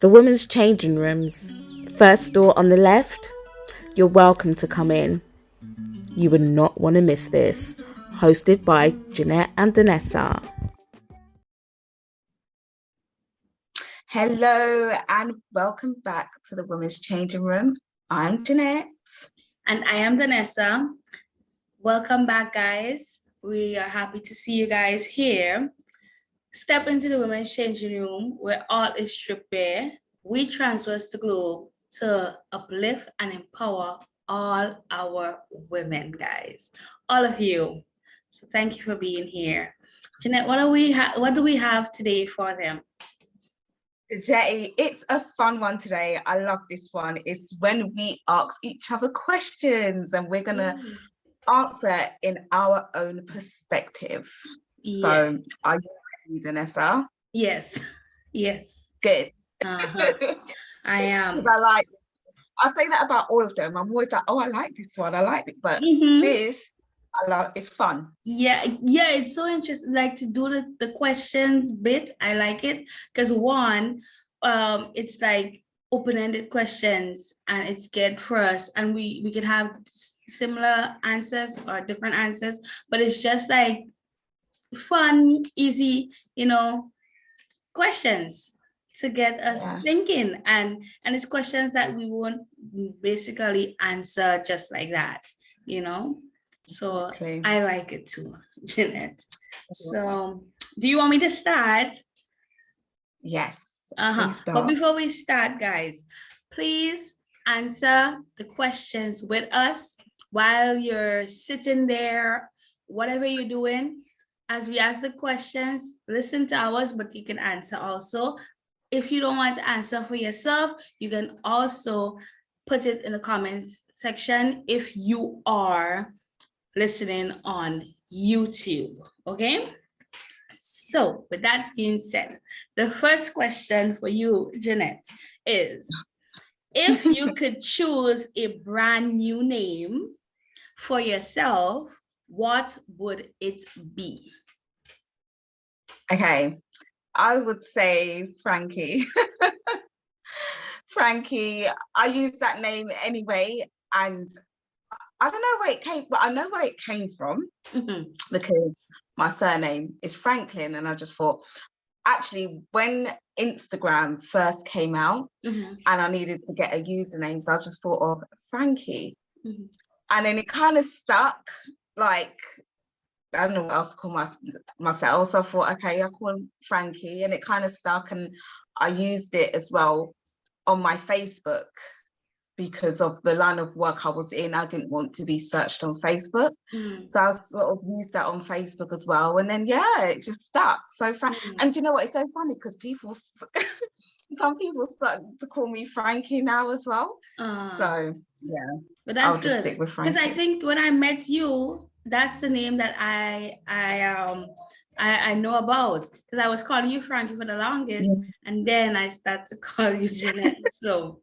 The women's changing rooms. First door on the left. You're welcome to come in. You would not want to miss this. Hosted by Ginette and Donessa. Hello and welcome back to the Women's Changing Room. I'm Ginette. And I am Donessa. Welcome back, guys. We are happy to see you guys here. Step into the Women's Changing Room where all is stripped bare. We transverse the globe to uplift and empower all our women, guys. All of you. So thank you for being here. Ginette, what do we have today for them? Today, it's a fun one today. I love this one. It's when we ask each other questions and we're going to answer in our own perspective. Yes. So, are you ready, Donessa? Yes. Yes. Good. I am. Because I say that about all of them. I'm always like, oh, I like this one. I like it. But this, I love, it's fun. Yeah, it's so interesting. Like to do the questions bit, I like it because one, it's like open-ended questions and it's good for us, and we can have similar answers or different answers, but it's just like fun, easy, questions to get us thinking, and it's questions that we won't basically answer just like that, So exactly. I like it too, Ginette. So do you want me to start? Yes. But before we start, guys, please answer the questions with us while you're sitting there, whatever you're doing. As we ask the questions, listen to ours, but you can answer also. If you don't want to answer for yourself, you can also put it in the comments section if you are listening on YouTube, okay? So with that being said, the first question for you, Ginette, is if you could choose a brand new name for yourself, what would it be? Okay, I would say Frankie. Frankie, I use that name anyway, and I don't know where it came, but I know where it came from because my surname is Franklin, and I just thought, actually, when Instagram first came out and I needed to get a username, so I just thought of Frankie, and then it kind of stuck. Like, I don't know what else to call myself, so I thought, okay, I call him Frankie, and it kind of stuck, and I used it as well on my Facebook. Because of the line of work I was in, I didn't want to be searched on Facebook. So I sort of used that on Facebook as well. And then, it just stuck. So, and do you know what? It's so funny because some people start to call me Frankie now as well. So, yeah. But that's I'll just stick with Frankie. Because I think when I met you, that's the name that I know about. Because I was calling you Frankie for the longest. And then I started to call you Ginette. So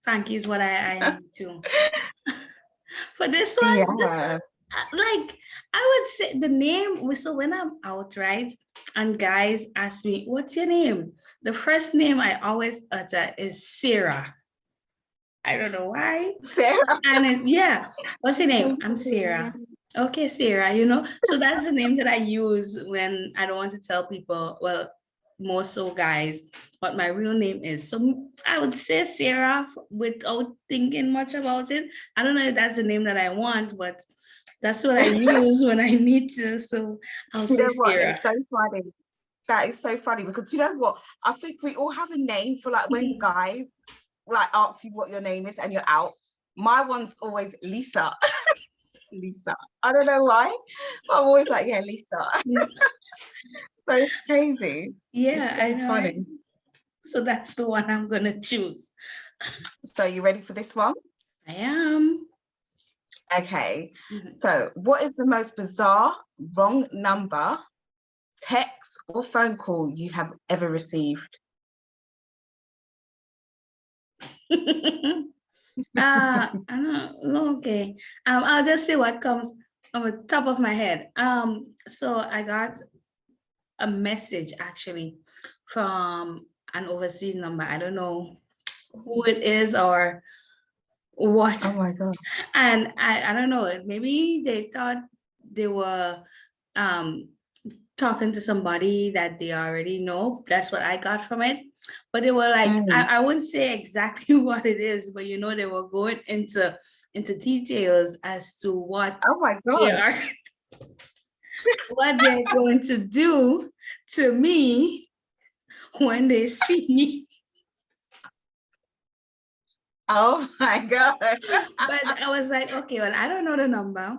Frankie is what I am too. For this one, I would say the name. So when I'm out, right, and guys ask me, "What's your name?" The first name I always utter is Sarah. I don't know why. Sarah. And what's your name? I'm Sarah. Okay, Sarah. So that's the name that I use when I don't want to tell people. Well, more so guys, what my real name is. So I would say Sarah without thinking much about it. I don't know if that's the name that I want, but that's what I use when I need to. So I'll say Sarah. It's so funny. That is so funny because you know what? I think we all have a name for like when guys like ask you what your name is and you're out. My one's always Lisa. Lisa. I don't know why, but I'm always like, Lisa. So it's crazy. Yeah, I know. Funny. So that's the one I'm gonna choose. So you ready for this one? I am. Okay. So what is the most bizarre wrong number, text or phone call you have ever received? I don't know. Okay. I'll just say what comes on the top of my head. So I got a message actually from an overseas number. I don't know who it is or what. Oh my God. And I don't know, maybe they thought they were talking to somebody that they already know. That's what I got from it. But they were like, I wouldn't say exactly what it is, but you know, they were going into details as to what Oh my they God. are what they're going to do to me when they see me. Oh my God. But I was like, okay, well, I don't know the number.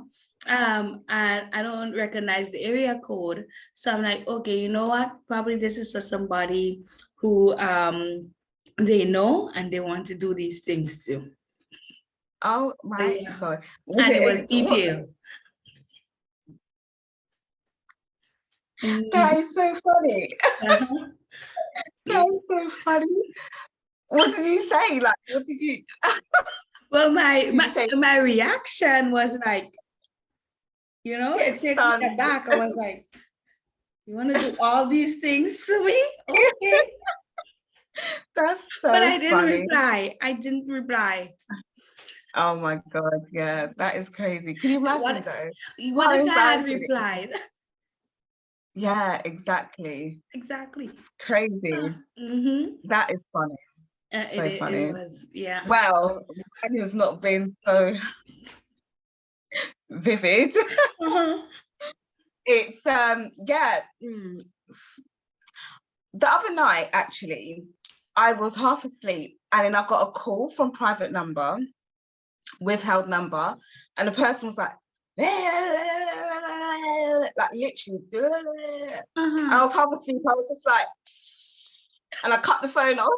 And I don't recognize the area code. So I'm like, okay, you know what? Probably this is for somebody who they know and they want to do these things too. Oh my Yeah. God. And it was detailed. That is so funny. Uh-huh. That is so funny. What did you say? Like, what did you? Well, Did you say? my reaction was like, you know, Get it took me stunned. aback. I was like, you want to do all these things to me? Okay. That's so But I didn't funny. reply. I didn't reply. Oh my God. Yeah, that is crazy. Can you imagine though? What How if I had embarrassing it is. replied? Yeah, exactly. Exactly. It's crazy. That is funny. So funny. It was, yeah. Well, mine has not been so vivid. It's yeah. The other night, actually, I was half asleep and then I got a call from private number, withheld number, and the person was like literally. I was half asleep. I was just like, and I cut the phone off.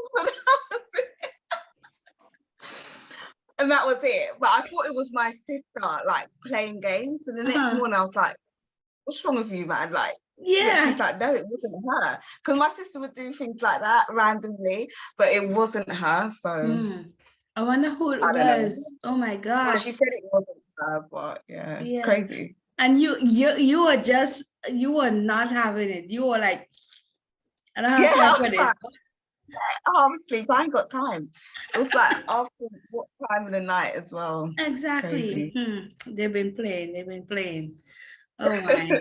And that was it. But I thought it was my sister, like, playing games. And the next morning I was like, what's wrong with you, man? Like, yeah. She's like, no, it wasn't her. Because my sister would do things like that randomly, but it wasn't her. So I wonder who it was. Oh my God. Well, she said it wasn't her, but yeah, it's crazy. And you were not having it. You were like, I don't have time for this. Obviously, I ain't got time. It was like after what time of the night as well. Exactly. They've been playing. Oh my.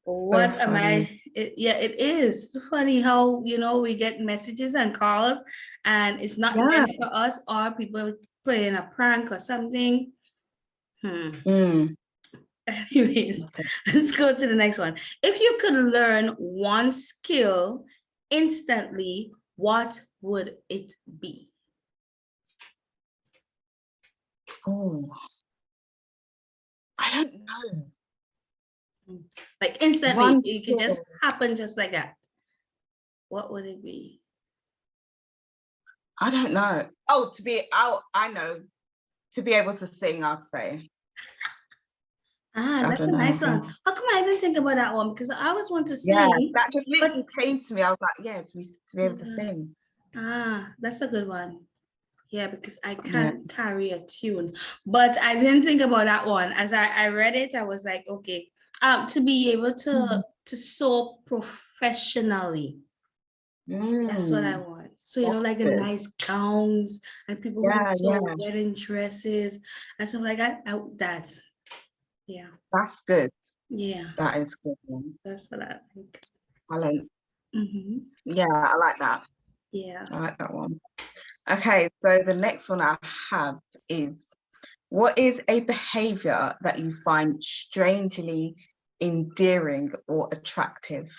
What am I? It is funny how, you know, we get messages and calls and it's not meant for us, or people playing a prank or something. Anyways, let's go to the next one. If you could learn one skill instantly, what would it be? Oh, I don't know. Like instantly, it could just happen just like that. What would it be? I don't know. I know. To be able to sing, I'd say. That's a nice one. How come I didn't think about that one? Because I always want to sing. Yeah, that just literally came to me. I was like, yeah, to be able to sing. That's a good one. Yeah, because I can't carry a tune. But I didn't think about that one. As I read it, I was like, okay, to be able to sew professionally. That's what I want. So, you know, like the nice gowns and people who sew wedding dresses and stuff like that. That's good. Yeah. That is good. That's what I think. Talent. Yeah, I like that. Yeah. I like that one. Okay, so the next one I have is, what is a behavior that you find strangely endearing or attractive?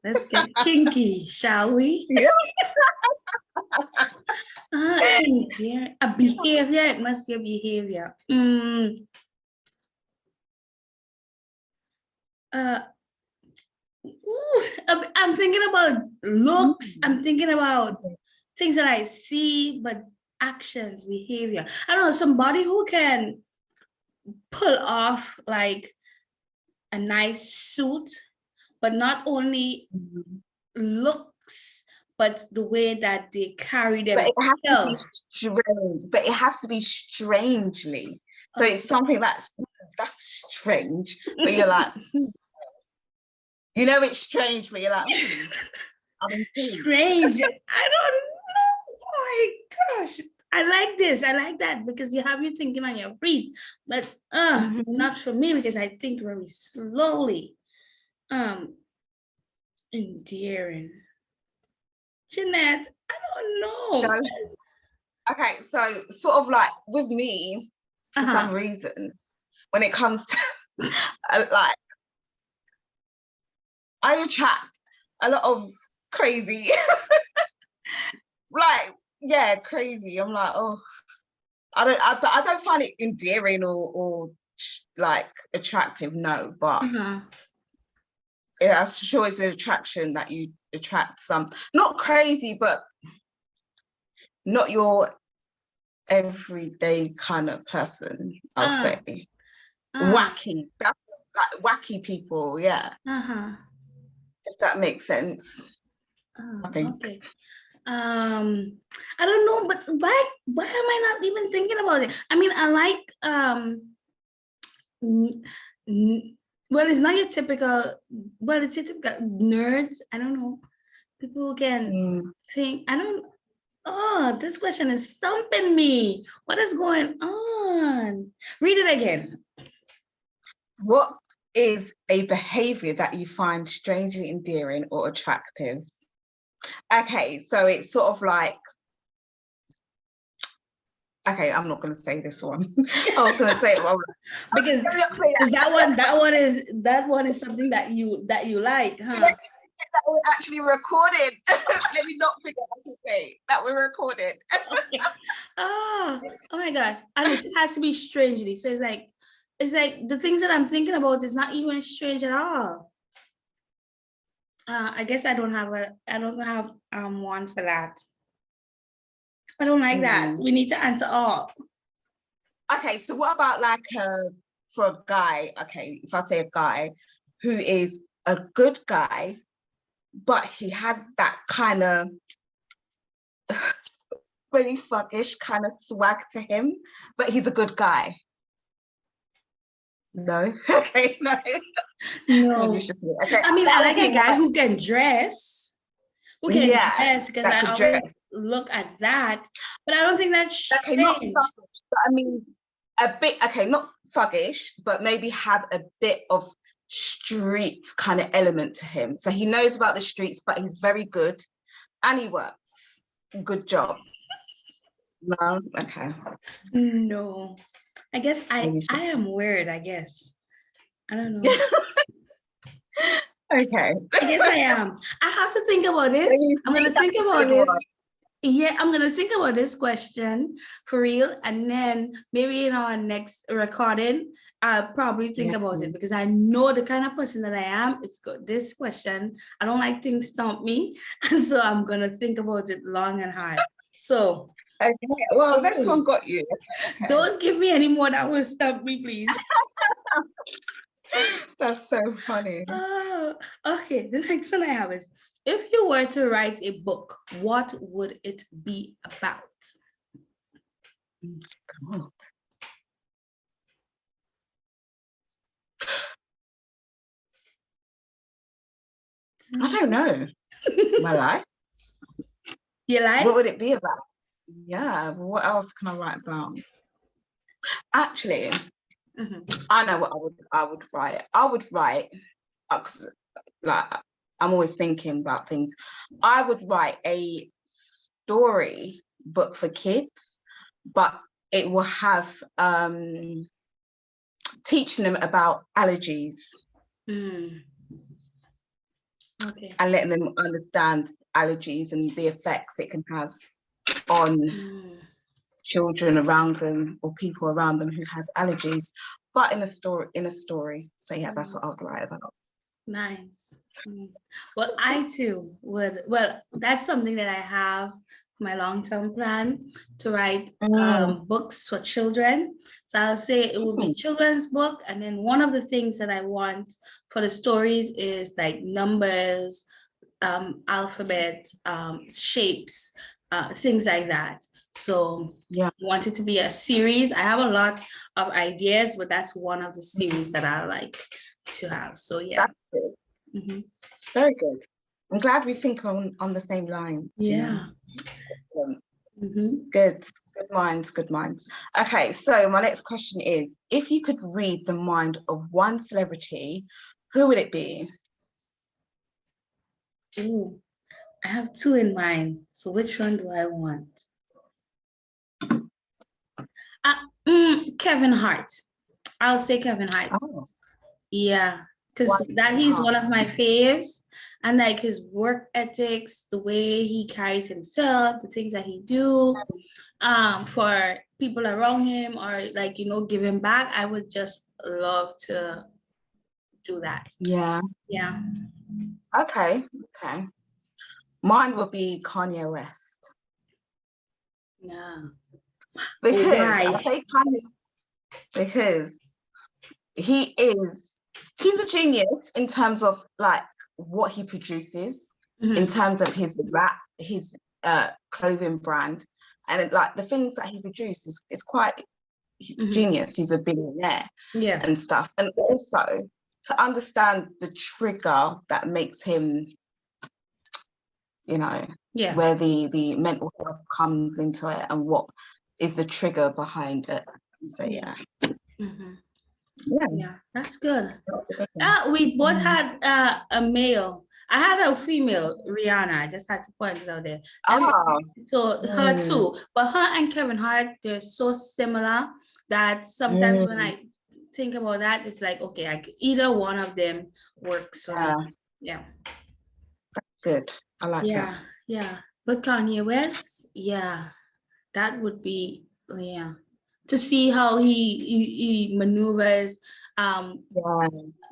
Let's get kinky, shall we? Yeah. A behavior. It must be a behavior. I'm thinking about looks. I'm thinking about things that I see, but actions, behavior. I don't know, somebody who can pull off like a nice suit, but not only looks, but the way that they carry themselves. But it has to be strange. But it has to be strangely. So it's something that's strange, but you're like, You know, it's strange, but you're like, I'm intrigued. Strange. I don't know. Oh my gosh. I like this. I like that because you have you thinking on your feet. But not for me because I think very slowly. Endearing. Ginette, I don't know. Okay, so sort of like with me, for some reason, when it comes to like, I attract a lot of crazy, like, yeah, crazy. I'm like, oh, I don't find it endearing or like attractive, no, but yeah, I'm sure it's an attraction that you attract some, not crazy, but not your everyday kind of person, I'll say. Wacky. That's like wacky people, yeah. If that makes sense. I think. Okay. I don't know, but why am I not even thinking about it? I mean, I like well, it's not your typical, well, it's your typical nerds. I don't know. People can think, I don't, this question is stumping me. What is going on? Read it again. What is a behavior that you find strangely endearing or attractive? Okay, so it's sort of like, okay, I'm not going to say this one. I was going to say it wrong. because that one is something that you like, huh? That we're actually recorded. Let me not forget to say that we're recorded. Okay. Oh my gosh. And it has to be strangely. So it's like the things that I'm thinking about is not even strange at all. I guess I don't have one for that. I don't like that. We need to answer all. Okay, so what about like for a guy, okay, if I say a guy who is a good guy, but he has that kind of really thuggish kind of swag to him, but he's a good guy. No. Okay, no. No. Okay. I mean, I like a guy who can dress. Who can dress, because I always look at that. But I don't think that's strange. Not thuggish, but I mean a bit, okay, not thuggish, but maybe have a bit of street kind of element to him. So he knows about the streets, but he's very good and he works. Good job. No, okay. No, I guess I am weird, I guess. I don't know. Okay. I guess I am. I have to think about this. I'm going to think about this. Yeah, I'm going to think about this question for real. And then maybe in our next recording, I'll probably think about it because I know the kind of person that I am. It's good. This question, I don't like things stump me. So I'm going to think about it long and hard. So. Okay, well, this one got you. Okay. Don't give me any more that will stump me, please. That's so funny. Oh, okay. The next one I have is, if you were to write a book, what would it be about? God. I don't know. My life? Your life? What would it be about? Yeah, what else can I write about? Actually, I know what I would write. I would write, like, I'm always thinking about things. I would write a story book for kids, but it will have teaching them about allergies. Okay. And letting them understand allergies and the effects it can have on children around them or people around them who has allergies, but in a story. So yeah, that's what I would write about. Nice. Well, I too would. Well, that's something that I have my long-term plan, to write books for children. So I'll say it will be children's book, and then one of the things that I want for the stories is like numbers, alphabet, shapes, things like that. So I want it to be a series. I have a lot of ideas, but that's one of the series that I like to have. So yeah. Very good. I'm glad we think on the same line. Yeah. Good minds. Okay, so my next question is, if you could read the mind of one celebrity, who would it be? Ooh, I have two in mind. So which one do I want? Kevin Hart. I'll say Kevin Hart. Oh. Yeah, because he's one of my faves, and like his work ethics, the way he carries himself, the things that he do, for people around him, or like giving back. I would just love to do that. Yeah. Yeah. Okay. Mine would be Kanye West. Yeah. Because why? I say Kanye because he's a genius in terms of like what he produces, in terms of his rap, his clothing brand, and like the things that he produces is quite, he's genius. He's a billionaire, and stuff. And also to understand the trigger that makes him, where the mental health comes into it and what is the trigger behind it. So yeah. Yeah, that's good. We both had a male. I had a female, Rihanna. I just had to point it out there. So her too. But her and Kevin Hart, they're so similar that sometimes when I think about that, it's like, okay, either one of them works for me. Yeah. Good. I like that. Yeah. But Kanye West, that would be, to see how he maneuvers,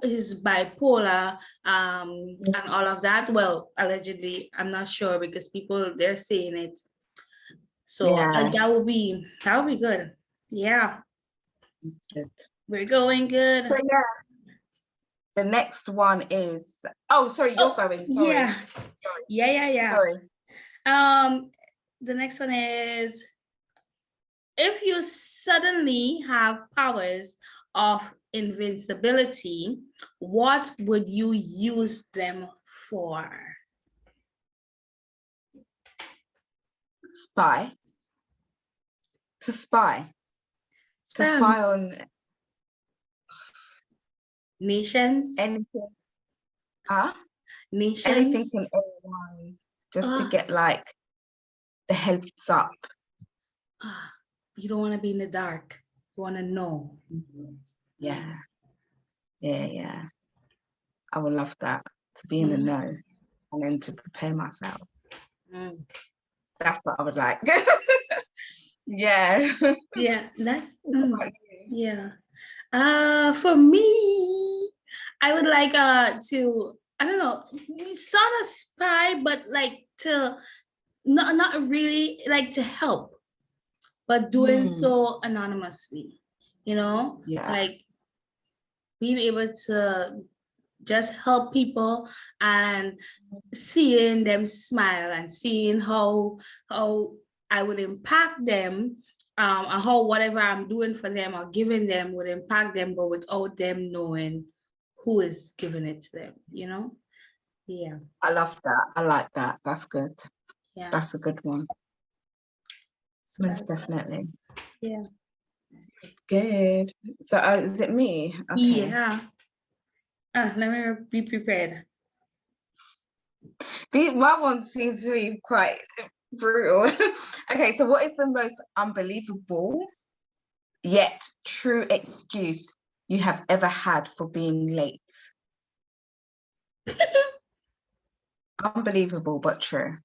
his bipolar, and all of that. Well, allegedly, I'm not sure because they're saying it. So that would be good. Yeah. Good. We're going good. So, the next one is, sorry, you're going. Sorry. Yeah. Sorry. The next one is, if you suddenly have powers of invincibility, what would you use them for? Spy. To spy. To spy on nations. Anything. Nations. Anything and anyone. Just to get like the heads up. You don't want to be in the dark. You want to know. Yeah. I would love that, to be in the know and then to prepare myself. That's what I would like. Yeah. That's for me, I would like to, I don't know, sort of spy, but like to not really like to help, but doing so anonymously, like being able to just help people and seeing them smile and seeing how I would impact them, and how whatever I'm doing for them or giving them would impact them, but without them knowing who is giving it to them, Yeah. I love that. I like that. That's good. Yeah. That's a good one. So most definitely. Yeah. Good. So is it me? Okay. Yeah. Let me be prepared. My one seems to be quite brutal. Okay, so what is the most unbelievable yet true excuse you have ever had for being late? Unbelievable but true.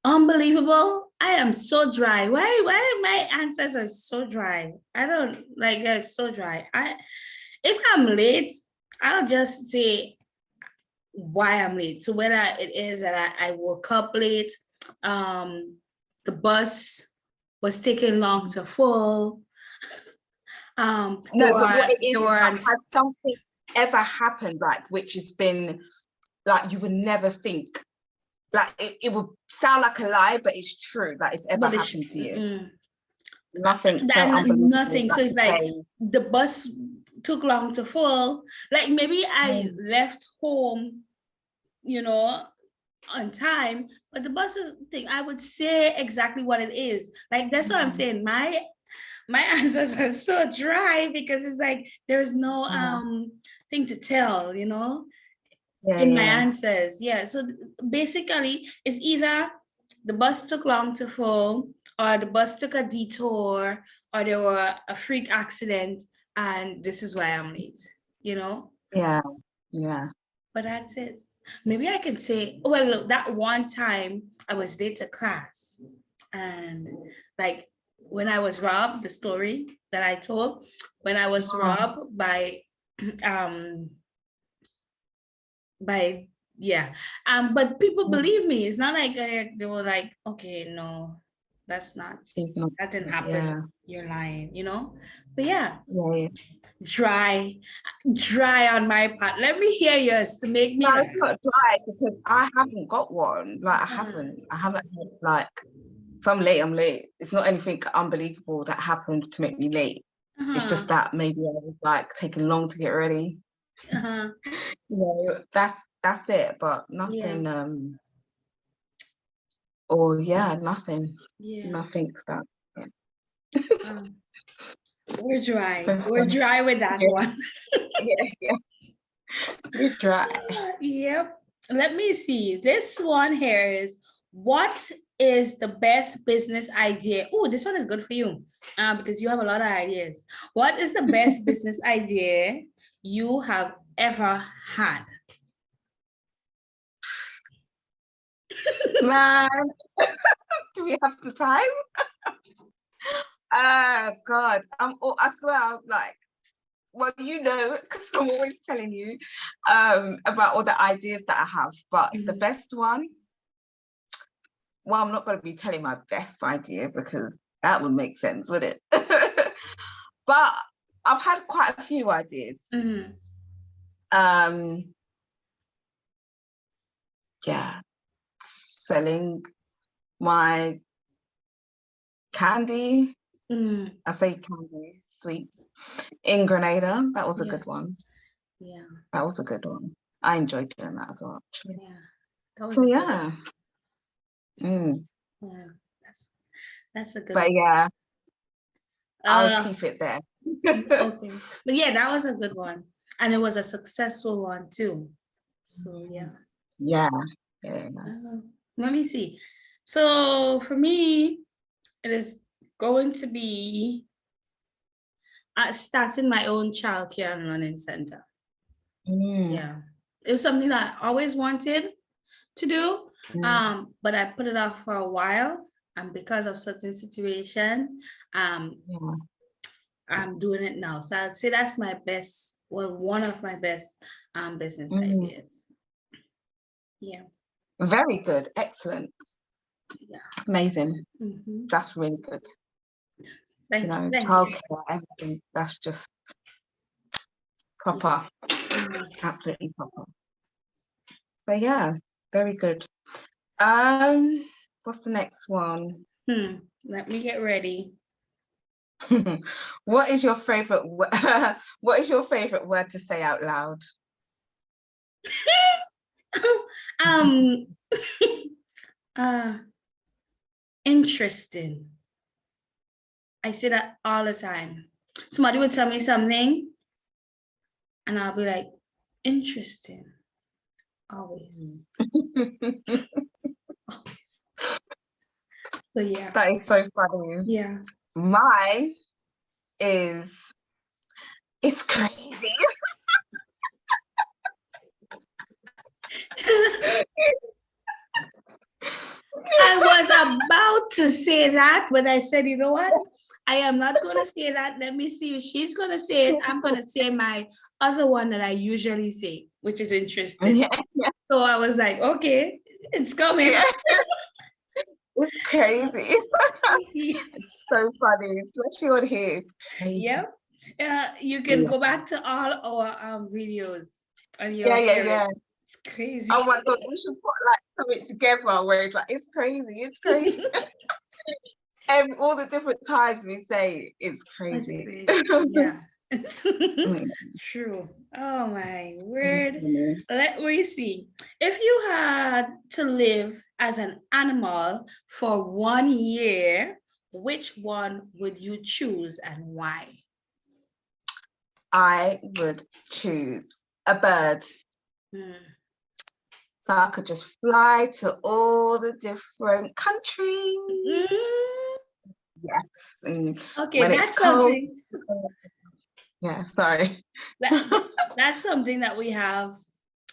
Unbelievable. I am so dry. Why my answers are so dry? I don't like, they're so dry. If I'm late, I'll just say why I'm late. So whether it is that I woke up late, the bus was taking long to full. No, but what it is, has something ever happened, like, which has been like you would never think, like it would sound like a lie, but it's true, that it's ever happened to you? Nothing. Nothing. So it's like the bus took long to full. Like maybe I left home, you know, on time, but the buses thing, I would say exactly what it is. Like that's what I'm saying. My answers are so dry because it's like there's no thing to tell, you know, in my answers. Yeah. So basically it's either the bus took long to full, or the bus took a detour, or there were a freak accident, and this is why I'm late, you know? Yeah. But that's it. Maybe I can say, well, look, that one time I was late to class, and like when I was robbed, the story that I told, when I was robbed um by yeah, but people believe me. It's not like they were like, okay, no, that's not, She's not. that didn't happen. Yeah. You're lying, you know. But yeah, Yeah. dry on my part. Let me hear yours to make me No, like, it's not dry because I haven't got one. Like I haven't like, if I'm late, I'm late. It's not anything unbelievable that happened to make me late. It's just that maybe I was like taking long to get ready. You know, that's it, but nothing nothing. Yeah. Nothing that. We're dry. So We're funny. dry with that one. Yeah. We're dry. Yep. Let me see. This one here is, what is the best business idea? Oh, this one is good for you because you have a lot of ideas. What is the best business idea you have ever had? Man, do we have the time? God, I swear I'm like, well, you know, because I'm always telling you about all the ideas that I have, but the best one, well, I'm not going to be telling my best idea because that would make sense, would it? But I've had quite a few ideas. Yeah, selling my candy. I say candy, sweets in Grenada. That was a good one. Yeah, that was a good one. I enjoyed doing that as well, actually. Yeah, that was So a good yeah. one. Yeah, that's a good But one. yeah, I'll keep it there. Okay, but yeah, that was a good one, and it was a successful one too. So Yeah. Let me see. So for me, it is going to be starting my own childcare and learning center. Yeah, it was something that I always wanted to do, but I put it off for a while, and because of certain situation, I'm doing it now. So I'd say that's my best, well, one of my best business ideas. Yeah. Very good. Excellent. Yeah. Amazing. That's really good. Thank you. Childcare, everything. That's just proper. Absolutely proper. So yeah, very good. What's the next one? Let me get ready. What is your favorite what is your favorite word to say out loud? Interesting. I say that all the time. Somebody would tell me something and I'll be like, interesting. Always. Always. So yeah. That is so funny. Yeah. Mine is, it's crazy. I was about to say that, but I said, you know what? I am not going to say that. Let me see if she's going to say it. I'm going to say my other one that I usually say, which is interesting. Yeah. So I was like, okay, it's coming. Yeah. It's crazy. It's so funny, especially on here. It's crazy. Yep. You can go back to all our videos. And yeah. It's crazy. Oh my God, we should put like something together where it's like, it's crazy. And all the different times we say it's crazy. Yeah. True. Oh my word. Let me see. If you had to live as an animal for 1 year, which one would you choose and why? I would choose a bird. So I could just fly to all the different countries. Yes. And Okay, when that's it's cold. something. Yeah, sorry. That's something that we have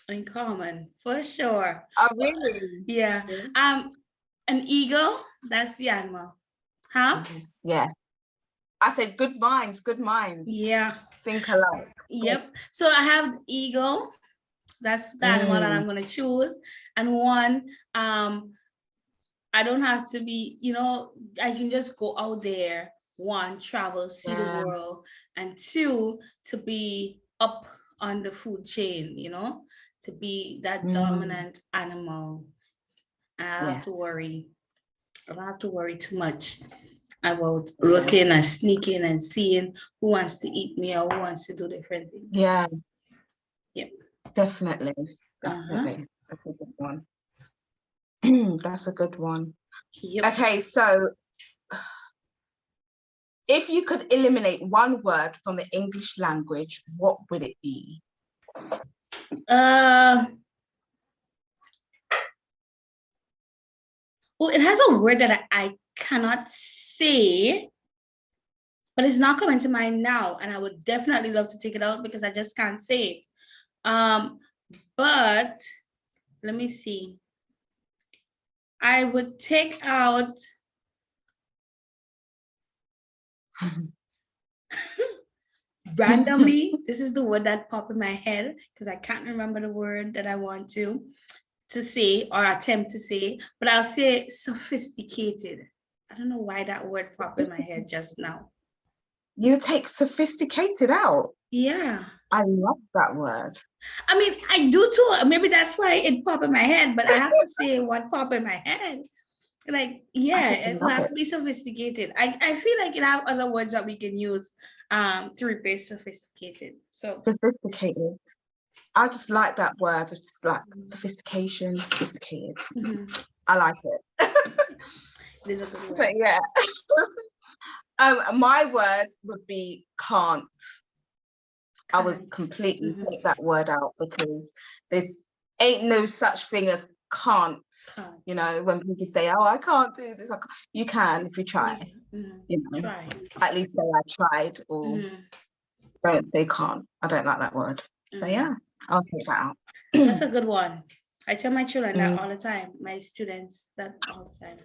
in common, for sure. Oh, really? Yeah. An eagle, that's the animal. Huh? Yeah. I said good minds, good minds. Yeah. Think alike. Yep. So I have the eagle. That's the animal that I'm going to choose. And one, I don't have to be, I can just go out there. One, travel, see the world. And two, to be up on the food chain, to be that dominant animal. I don't have to worry. I don't have to worry too much about looking and sneaking and seeing who wants to eat me or who wants to do different things. Yeah. Yep. Definitely. Definitely. That's a good one. That's a good one. Yep. Okay, so if you could eliminate one word from the English language, what would it be? Well, it has a word that I cannot say, but it's not coming to mind now, and I would definitely love to take it out because I just can't say it. But let me see. I would take out randomly. This is the word that popped in my head because I can't remember the word that I want to say or attempt to say, but I'll say sophisticated. I don't know why that word popped in my head just now. You take sophisticated out? Yeah. I love that word. I mean, I do too. Maybe that's why it popped in my head, but I have to say what popped in my head. Like, yeah, it will have to be sophisticated. I feel like it have other words that we can use to replace sophisticated. So sophisticated. I just like that word. It's just like sophistication, sophisticated. I like it. It is a good word. But yeah. My word would be can't. I was completely take that word out because there's ain't no such thing as can't. When people say, "Oh, I can't do this," you can if you try. Try. At least say I tried, or don't say can't. I don't like that word. So yeah, I'll take that out. That's a good one. I tell my children that all the time. My students that all the time.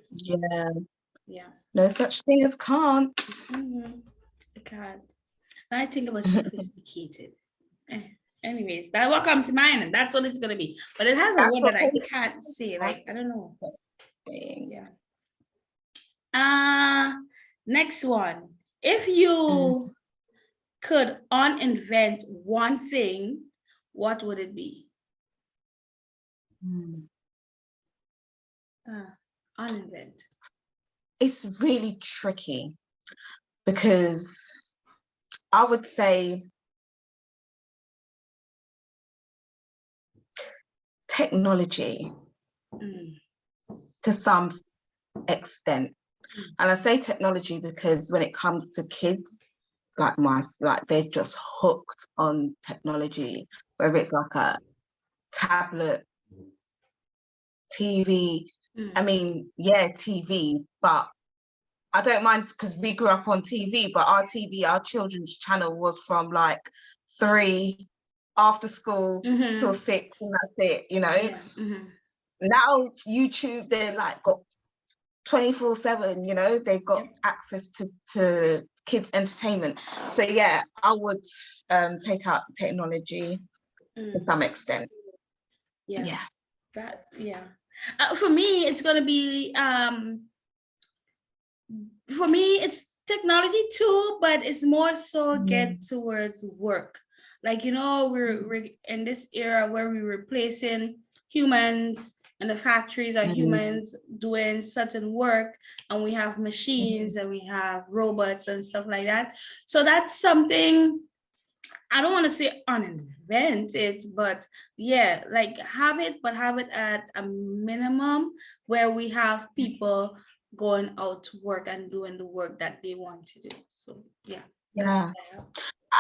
Yeah. No such thing as can't. I can't. I think it was sophisticated. Anyways, that will come to mind, and that's what it's gonna be. But it has a word that I can't say. Like, I don't know. Yeah. Next one. If you could uninvent one thing, what would it be? Uninvent. It's really tricky because I would say technology to some extent. And I say technology because when it comes to kids, they're just hooked on technology, whether it's like a tablet, TV. I mean, yeah, TV, but I don't mind because we grew up on TV, but our children's channel was from like 3 after school till 6, and that's it, Now YouTube, they're like got 24/7, they've got access to kids entertainment. So yeah, I would take out technology to some extent. For me, it's gonna be for me it's technology too, but it's more so get towards work. Like, we're in this era where we're replacing humans, and the factories are humans doing certain work, and we have machines and we have robots and stuff like that. So that's something I don't want to say uninvent it, but yeah, like have it, but have it at a minimum where we have people going out to work and doing the work that they want to do. So yeah, that's Yeah. what I have.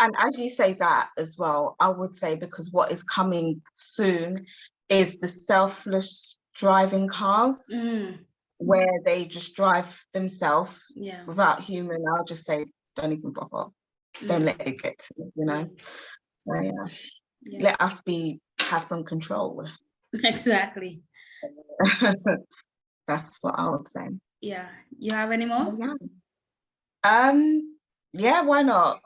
And as you say that as well, I would say, because what is coming soon is the selfless driving cars, where they just drive themselves Yeah. without human. I'll just say, don't even bother. Don't let it get to you, you know. So, Yeah. let us have some control. Exactly. That's what I would say. Yeah. You have any more? Yeah, why not?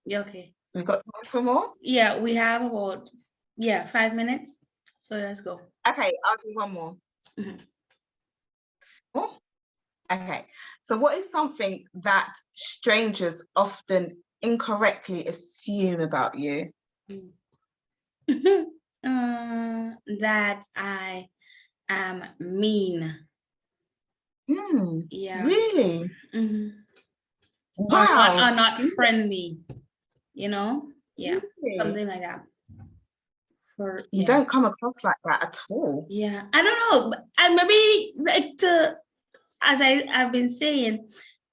Yeah, okay. We've got time for more? Yeah, we have about 5 minutes. So let's go. Okay, I'll do one more. Mhm. Oh, okay. So what is something that strangers often incorrectly assume about you? That I am mean. Yeah. Really? Or Wow. not friendly, you know? Yeah. Really? Something like that. You don't come across like that at all. Yeah. I don't know. I maybe like as I've been saying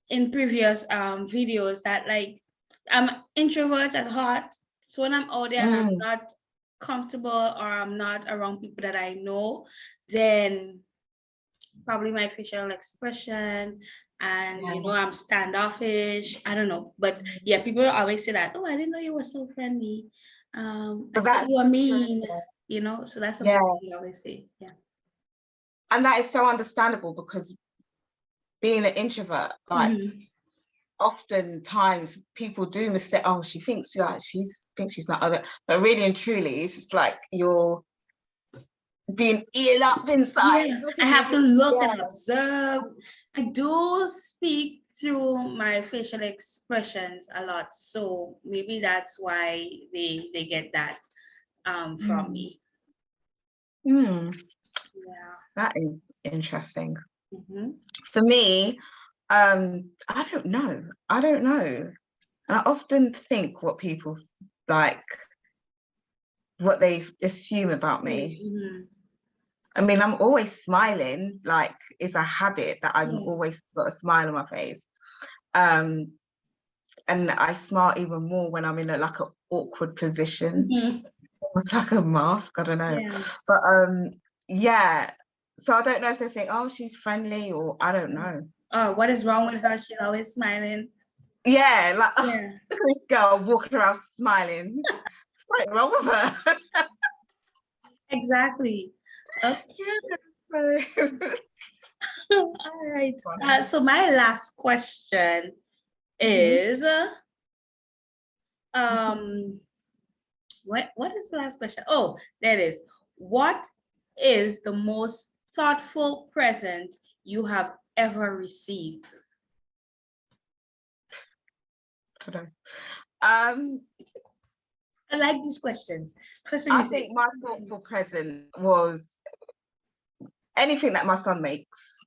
in previous videos that like I'm introvert at heart. So when I'm out there and I'm not comfortable or I'm not around people that I know, then probably my facial expression and I'm standoffish. I don't know. But yeah, people always say that, oh, I didn't know you were so friendly. I thought you were mean, so that's something we always say. Yeah. And that is so understandable, because being an introvert, like oftentimes people do mistake, oh, she thinks like she's not other, but really and truly it's just like you're being eaten up inside. Yeah, I have to look and observe. I do speak through my facial expressions a lot, so maybe that's why they get that from me. Yeah, that is interesting. For me, I don't know. And I often think what people like, what they assume about me. I mean, I'm always smiling, like it's a habit that I'm always got a smile on my face. And I smile even more when I'm in like an awkward position. It's like a mask, I don't know. But so I don't know if they think, oh, she's friendly, or I don't know. Oh, what is wrong with her? She's always smiling. Yeah, like look at this girl walking around smiling. What's something wrong with her? Exactly. Okay. All right. So my last question is what is the last question? Oh, there it is. What is the most thoughtful present you have ever received? I like these questions. I think my thoughtful present was anything that my son makes,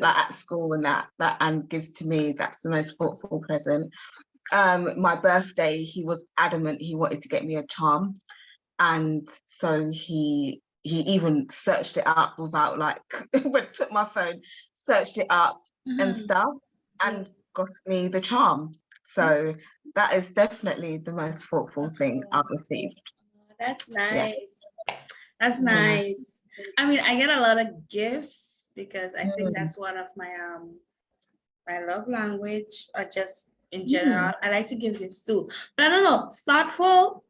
like at school and that and gives to me. That's the most thoughtful present. My birthday, he was adamant he wanted to get me a charm, and so he even searched it up without like when took my phone, searched it up and stuff, and got me the charm. So that is definitely the most thoughtful thing I've received. That's nice. That's nice. I mean, I get a lot of gifts because I think that's one of my my love language, or just in general. I like to give gifts too. But I don't know, thoughtful.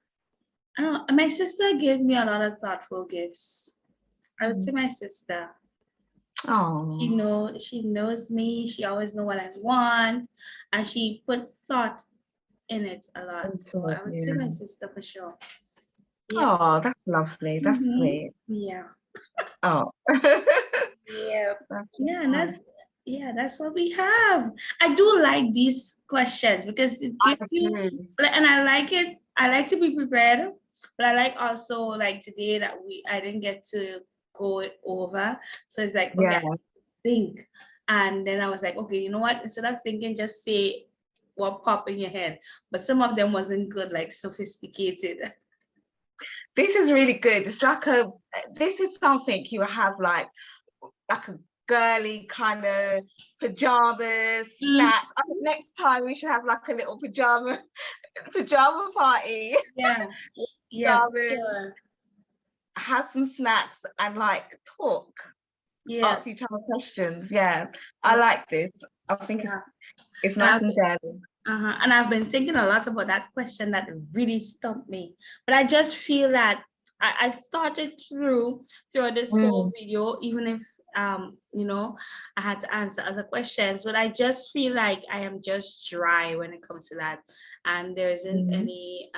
I don't know. My sister gave me a lot of thoughtful gifts. I would say my sister. Oh. She knows me. She always knows what I want, and she put thought in it a lot. So I would say my sister for sure. Yeah. Oh, that's lovely. That's sweet. Yeah. Oh. Yeah. That's what we have. I do like these questions because it gives you, and I like it. I like to be prepared, but I like also like today that I didn't get to go it over. So it's like, okay, I think. And then I was like, okay, you know what? Instead of thinking, just say what pop in your head, but some of them wasn't good, like sophisticated. This is really good. It's like this is something you have like a girly kind of pajamas, snacks. I think next time we should have like a little pajama party. Yeah, sure. Have some snacks and like talk. Yeah, Ask each other questions. Yeah, I like this. I think it's nice and girly. And I've been thinking a lot about that question that really stumped me. But I just feel that I thought it through this whole video, even if you know, I had to answer other questions. But I just feel like I am just dry when it comes to that, and there isn't any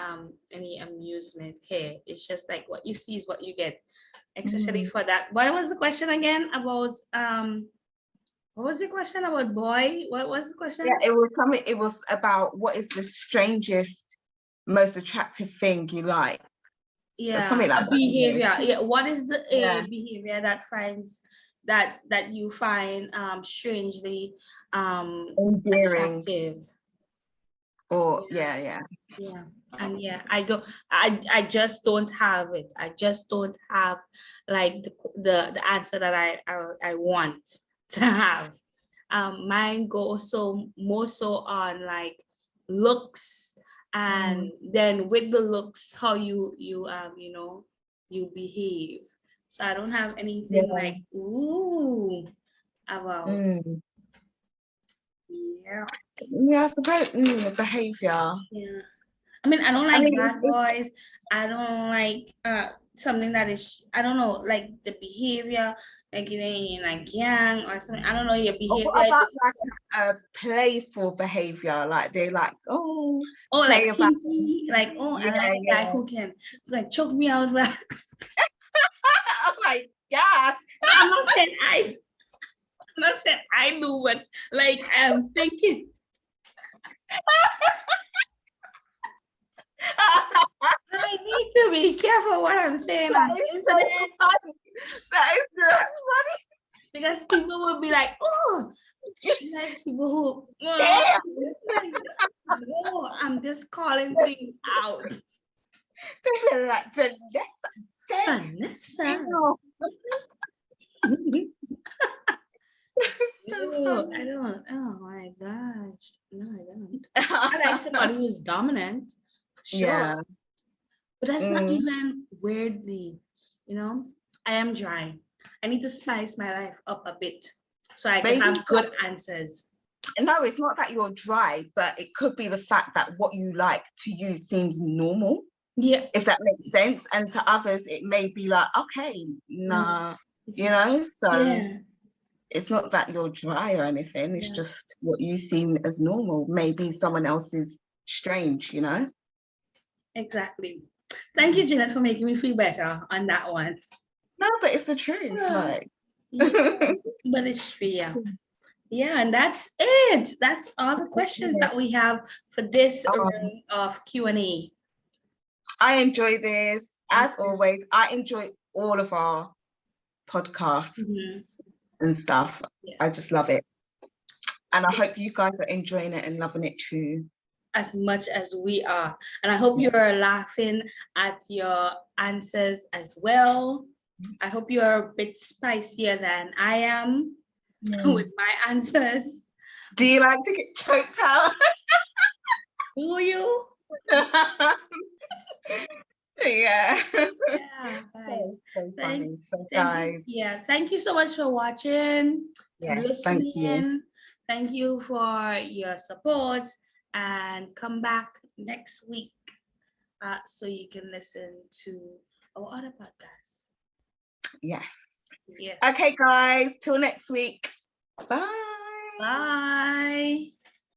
amusement here. It's just like what you see is what you get, especially for that. What was the question again about what was the question about boy? What was the question? Yeah, it was about what is the strangest, most attractive thing you like. Yeah, something like behavior. Yeah, what is the behavior that finds that you find strangely endearing attractive? or yeah. And I just don't have it. I just don't have like the answer that I want to have. Mine goes more so on like looks, and then with the looks how you know you behave. So I don't have anything like ooh about I suppose behavior. Yeah. I mean, I don't like bad boys. I don't like something that is, I don't know, like the behavior, like in like gang or something. I don't know your behavior. What about like a playful behavior? Like they like, like kinky, like I like a guy who can like choke me out. Oh my God. I'm not saying I do, but like I'm thinking. I need to be careful what I'm saying on the internet. That is so funny. Because people will be like, oh, she likes people who, no, I'm just calling things out. They're like, Donessa. No, I don't. Oh my gosh. No, I don't. I like somebody who's dominant, sure. Yeah. But that's not even weirdly, you know, I am dry. I need to spice my life up a bit so I can have good answers. No, it's not that you're dry, but it could be the fact that what you like to you seems normal. Yeah. If that makes sense. And to others, it may be like, okay, nah, you know? So it's not that you're dry or anything. It's just what you seem as normal. Maybe someone else is strange, you know? Exactly. Thank you, Ginette, for making me feel better on that one. No, but it's the truth. Like. But it's true, yeah, and that's it. That's all the questions that we have for this round of Q&A. I enjoy this. As always, I enjoy all of our podcasts and stuff. Yes. I just love it. And I hope you guys are enjoying it and loving it too. As much as we are. And I hope you're laughing at your answers as well. I hope you're a bit spicier than I am with my answers. Do you like to get choked out? Do you? Yeah, guys. So funny. Guys. Thank you so much for watching, listening. Thank you for your support, and come back next week so you can listen to our other podcasts. Yes. Okay, guys. Till next week. Bye. Bye.